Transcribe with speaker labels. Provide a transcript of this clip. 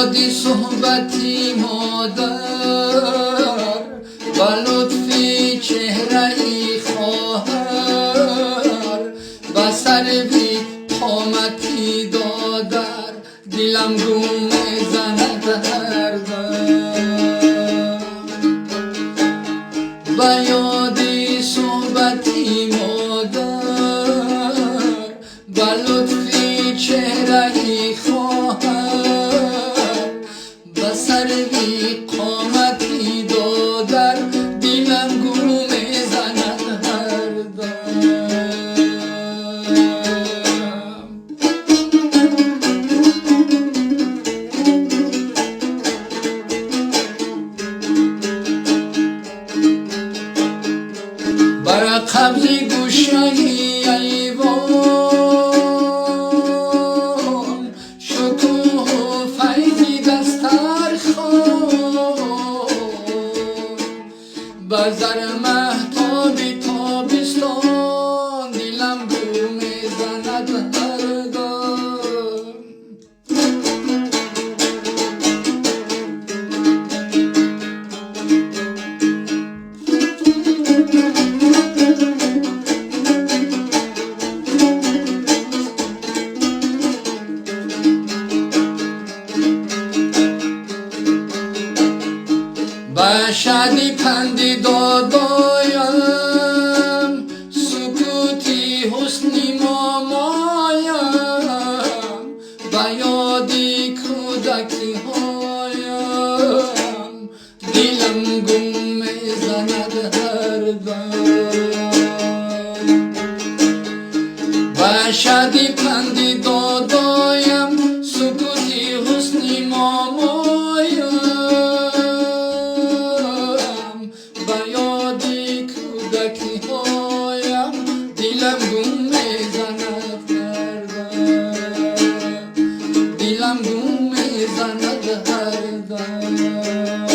Speaker 1: یادی صحبتی مادر و لطفی چهرهی خواهر و سروی قامتی دادر دلم گم زند هر دم و یادی صحبتی مادر و لطفی چهرهی خواهر و سروی قامتی دادر دلم گم زند هر دم بر قبض گوشه ایوان شکوه و فیضی دسترخوان بزر مهتابی تابستان دلم گم زند هر دم با شادی پندی دادایم سکوتی حسنی مامایم و یادی کودکی هایم دلم گم زند هر دم با شادی پندی دادایم سکوتی حسنی مامایم دلم گم زند هر دم دلم گم زند هر دم